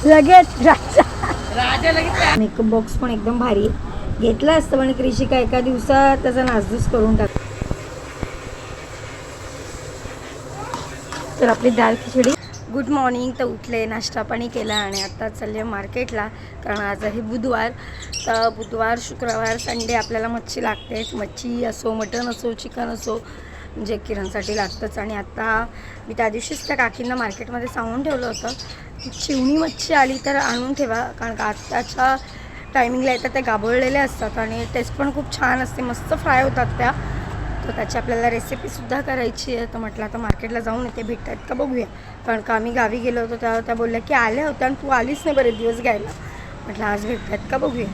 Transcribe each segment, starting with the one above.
लगेच राजा लगेच makeup box पण एकदम भारी घेतला असतं, पण कृषिका एका दिवसात त्याचा नासधूस करून टाक. तर आपली दाल खिचडी. Good morning. तर उठले, नाश्ता पाणी केला आणि आता चालले मार्केटला, कारण आज आहे बुधवार. तर बुधवार, शुक्रवार, संडे आपल्याला मच्छी लागतेच. मच्छी असो, मटण असो, चिकन असो, म्हणजे किरणसाठी लागतंच. आणि आता मी त्या दिवशीच त्या काकींना मार्केटमध्ये सांगून ठेवलं होतं की चिवणी मच्छी आली तर आणून ठेवा, कारण का आत्ताच्या टायमिंगला येतात त्या गाभोळलेल्या असतात आणि टेस्ट पण खूप छान असते, मस्त फ्राय होतात त्या. तर त्याची आपल्याला रेसिपीसुद्धा करायची आहे. तर म्हटलं आता मार्केटला जाऊन येते, भेटतात का बघूया. कारण का आम्ही गावी गेलो होतो तेव्हा त्या बोलल्या की आल्या होत्या आणि तू आलीच नाही बरेच दिवस घ्यायला. म्हटलं आज भेटतात का बघूया.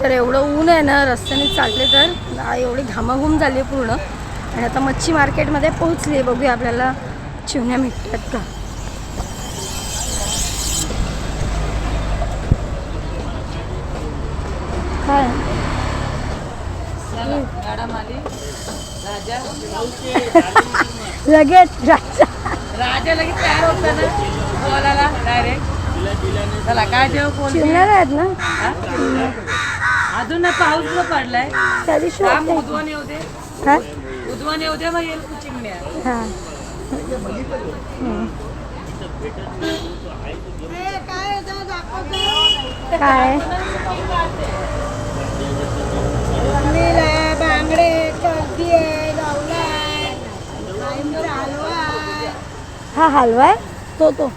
तर एवढं ऊन आहे ना, रस्त्याने चालले तर एवढी घामाघूम झाली आहे पूर्ण. आणि आता मच्छी मार्केटमध्ये पोहोचली आहे, बघूया आपल्याला चिवण्या भेटतात का. काय मॅडम आली. राजा लगेच राजा लगेच तयार होता ना बोलायला डायरेक्ट. चला काय जेव बोल चिवण्या आहेत ना. अजून पाऊस न पडलाय. त्या दिवशी उद्वान येऊ दे, उद्वान येऊ दे, मग येईल चिमण्या. हां काय बांगडे, कर्दी आहे, हा हलवा आहे तो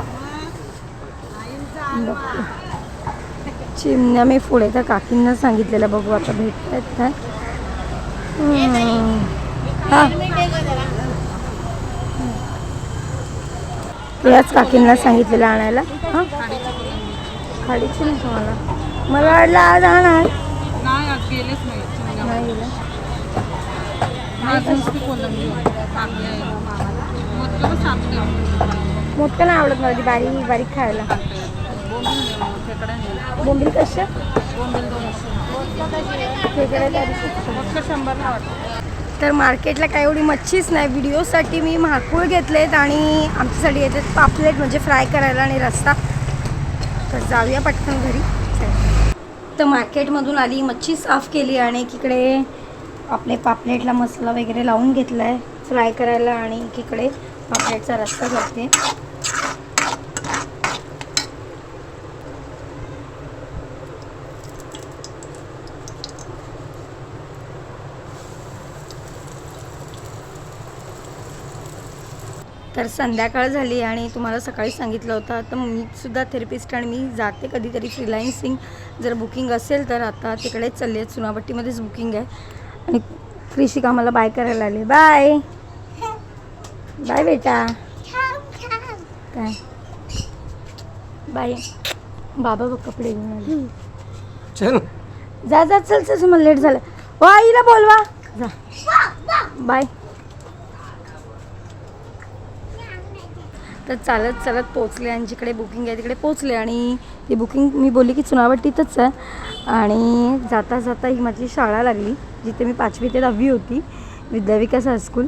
चिमण्या मी पुढे त्या काकींना सांगितलेलं, बघू आता भेटत आहेत का. याच काकींना सांगितलेलं आणायला. हां खाडीची नाही तुम्हाला, मला वाटलं आज आणणार नाही, आज गेलेच नाही. नाही गेलं. मोठं नाही आवडत मला, ती बारीक बारीक खायला. बोंबील कशा तर मार्केटला काय एवढी मच्छीच नाही. व्हिडिओसाठी मी महाकूळ घेतलेत आणि आमच्यासाठी येतात पापलेट, म्हणजे फ्राय करायला आणि रस्ता. तर जाऊया पटकन घरी. तर मार्केटमधून आली, मच्छी साफ केली आणि एकीकडे आपले पापलेटला मसाला वगैरे लावून घेतला आहे फ्राय करायला, आणि एकीकडे पापलेटचा रस्ता करते. तर संध्याकाळ झाली आणि तुम्हाला सकाळी सांगितलं होतं, तर मी सुद्धा थेरपिस्ट आणि मी जाते कधीतरी फ्रीलान्सिंग, जर बुकिंग असेल तर आता तिकडेच चालली आहे. चुनाभट्टीमध्येच बुकिंग आहे. आणि कृषिका मला बाय करायला आले. बाय बाय बेटा. काय बाय. बाबा बघ कपडे घेऊन आले. चल जा जा चल चल, मला लेट झालं. हो आईला बोलवा. जा बाय. तर चालत चालत पोचले आणि जिकडे बुकिंग आहे तिकडे पोचले. आणि ती बुकिंग मी बोलली की चुनाभट्टीतच आहे. आणि जाता जाता ही माझी शाळा लागली, जिथे मी 5वी ते 10वी होती, विद्याविकास हायस्कूल.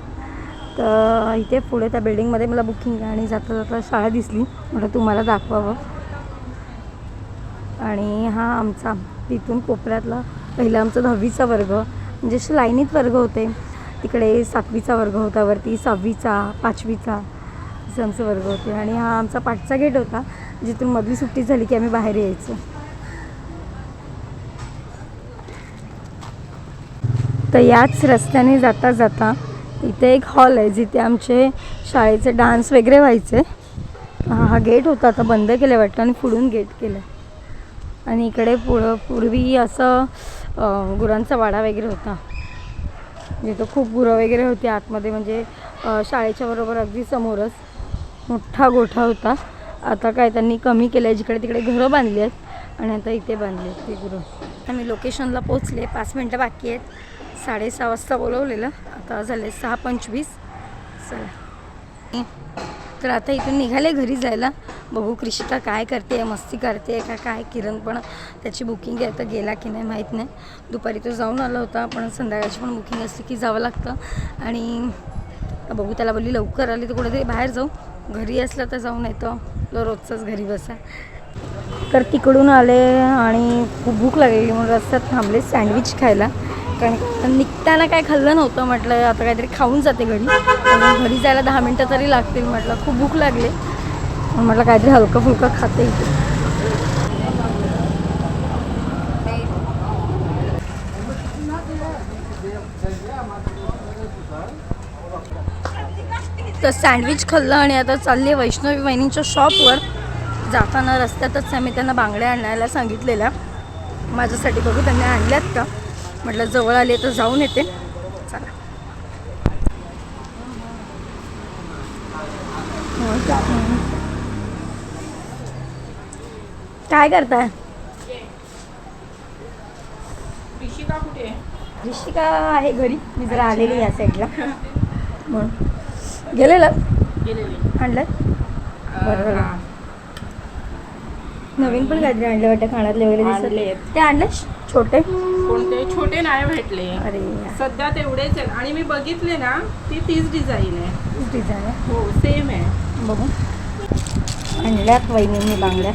तर इथे पुढे त्या बिल्डिंगमध्ये मला बुकिंग आहे. आणि जाता जाता शाळा दिसली, म्हटलं तुम्हाला दाखवावं. आणि हा आमचा तिथून कोपऱ्यातला पहिला आमचा 10वीचा वर्ग, म्हणजे असे लाईनीत वर्ग होते. तिकडे 7वीचा वर्ग होता, वरती 6वीचा, 5वीचा असे आमचे वर्ग होते. आणि हा आमचा पाठचा गेट होता, जिथून मधली सुट्टी झाली की आम्ही बाहेर यायचो. तर याच रस्त्याने जाता जाता इथे एक हॉल आहे, जिथे आमचे शाळेचे डान्स वगैरे व्हायचे. हा गेट होता, आता बंद केलं वाटतं आणि पुढून गेट केलं. आणि इकडे पूर्वी असं गुरांचा वाडा वगैरे होता, जिथं खूप गुरं वगैरे होती आतमध्ये, म्हणजे शाळेच्या बरोबर अगदी समोरच मोठा गोठा होता. आता काय त्यांनी कमी केलं आहे, जिकडे तिकडे घरं बांधली आहेत आणि आता इथे बांधली आहेत ती गुरं. आता मी लोकेशनला पोचले, 5 मिनटं बाकी आहेत. 6:30 वाजता बोलवलेलं, आता झाले 6:25. चला तर आता इथून निघाले घरी जायला. बघू कृषिका काय करते, मस्ती करते का काय. किरण पण त्याची बुकिंग आहे, तर गेला की नाही माहीत नाही. दुपारी तो जाऊन आला होता, पण संध्याकाळची पण बुकिंग असली की जावं लागतं. आणि बघू, त्याला बोलली लवकर आली तर कुठेतरी बाहेर जाऊ. घरी असलं तर जाऊन येतो, आपलं रोजचंच घरी बसा. तर तिकडून आले आणि खूप भूक लागलेली म्हणून रस्त्यात थांबले सँडविच खायला. कारण निघताना काय खाल्लं नव्हतं, म्हटलं आता काहीतरी खाऊन जाते घरी. घरी जायला 10 मिनटं तरी लागतील, म्हटलं खूप भूक लागली. म्हटलं काहीतरी हलकं फुलकं खाते इथे. तर सँडविच खाल्लं आणि आता चालली वैष्णवी वहिनींच्या शॉपवर. जाताना रस्त्यातच आम्ही त्यांना बांगड्या आणायला सांगितलेल्या, माझ्यासाठी बघू त्यांनी आणल्यात का. म्हटलं जवळ आले तर जाऊन येते. चला काय करताय? ऋषिका कुठे आहे? ऋषिका आहे घरी, मी जरा आलेली या साईडला म्हणून. गेलेलं गेलेली. आणलं बरोबर. नवीन पण काहीतरी आणलं वाटतं, खाण्यातले वगैरे आणलेत. दिसत. ते आणले छोटे? कोणते छोटे नाही भेटले अरे सध्या तेवढेच आहेत. आणि मी बघितले ना ती तीच डिझाईन आहे. डिझाईन आहे, हो सेम आहे. बघू. आणल्यात वहिनींनी बांगड्या.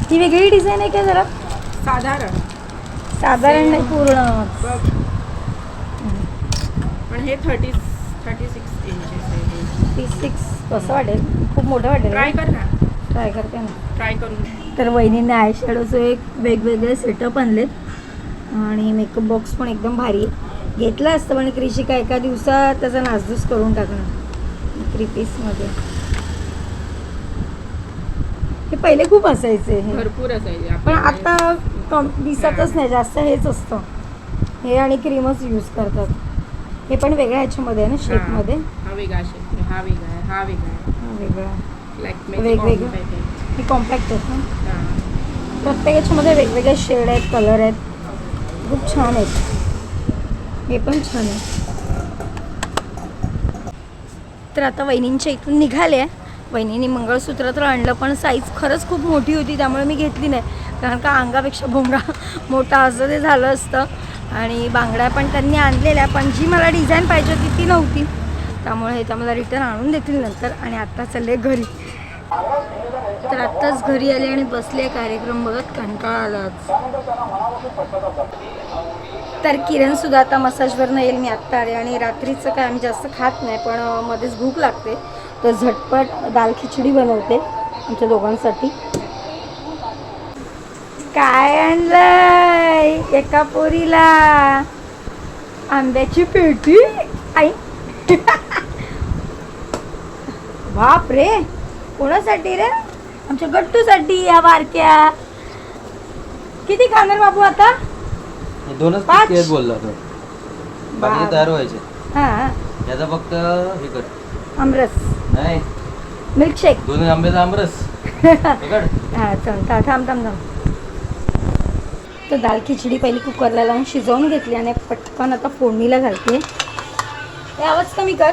ती वेगळी डिझाईन आहे का जरा? साधारण साधारण नाही, पूर्ण. बघ. पण हे 36 इंचेस आहे. 36 कसं वाटेल? खूप मोठं वाटेल. ट्राय कर ना. ट्राय करते ना. ट्राय करून. तर वहिनीने आय शॅडोचं एक वेगवेगळे सेटअप आणलेत आणि मेकअप बॉक्स पण एकदम भारी आहे. घेतलं असतं पण कृषिका एका दिवसात त्याचा नासधूस करून टाकणं. 3 पीसमध्ये हे पहिले खूप असायचे हे, भरपूर असायचे पण आता दिसतच नाही जास्त. हेच असतं हे आणि क्रीमच यूज करतात. हे पण वेगळ्या ह्याच्यामध्ये आहे ना, शेपमध्ये. हा वेगळा शेप, हा वेगळा आहे, हा वेगळा आहे. वेगळा वेगवेगळे वेगवेगळं. हे कॉम्पॅक्ट आहेत ना, प्रत्येक ह्याच्यामध्ये वेगवेगळे शेड आहेत, कलर आहेत, खूप छान आहेत. हे पण छान आहे. तर आता वहिनींच्या इथून निघाले आहे. वहिनीने मंगळसूत्र तर आणलं पण साईज खरंच खूप मोठी होती, त्यामुळे मी घेतली नाही. कारण का अंगापेक्षा भोंगा मोठा असं ते झालं असतं. आणि बांगड्या पण त्यांनी आणलेल्या, पण जी मला डिझाईन पाहिजे होती ती नव्हती. त्यामुळे हे मला रिटर्न आणून देतील नंतर. आणि आत्ता चालले घरी. तर आत्ताच घरी आले आणि बसले कार्यक्रम बघत. कंटाळा आला. तर किरणसुद्धा आता मसाजवरनं येईल. मी आत्ता आले आणि रात्रीचं काय आम्ही जास्त खात नाही, पण मध्येच भूक लागते तर झटपट दाल खिचडी बनवते आमच्या दोघांसाठी. काय आणलंय एका पोरीला? आंब्याची पेटी. आई बाप रे, कोणासाठी रे? आमच्या गट्टूसाठी. या बारक्या किती खाणार बाबू आता? 2च 5 तेच बोलला तो. बाकी तयार व्हायचे. हां, याचा फक्त हे कर. आमरस, नाही मिल्कशेक. 2 आंब्याचा आमरस पकड. हां थांब. तर दाल खिचडी पहिली कुकरला लावून शिजवून घेतली आणि पटकन आता फोडणीला घालते. हे आवाज कमी कर.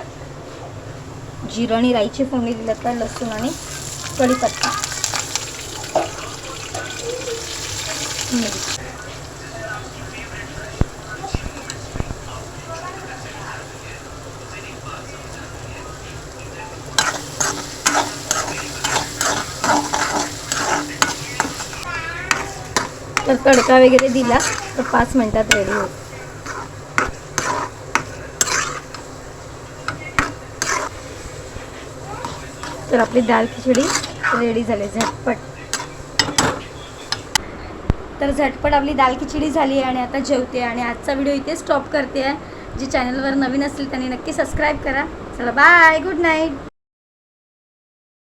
जिरं आणि राईची फोडणी दिलं तर लसूण आणि कढीपत्ता. तर तडका वगैरे दिला तर 5 मिनिटात रेडी होतो. तर आपली दाल खिचडी रेडी झाली झटपट. तर झटपट आपली दाल खिचडी झाली आहे आणि आता जेवते. आणि आजचा व्हिडिओ इथे स्टॉप करते आहे. जे चॅनलवर नवीन असेल त्यांनी नक्की सबस्क्राईब करा. चला बाय, गुड नाईट.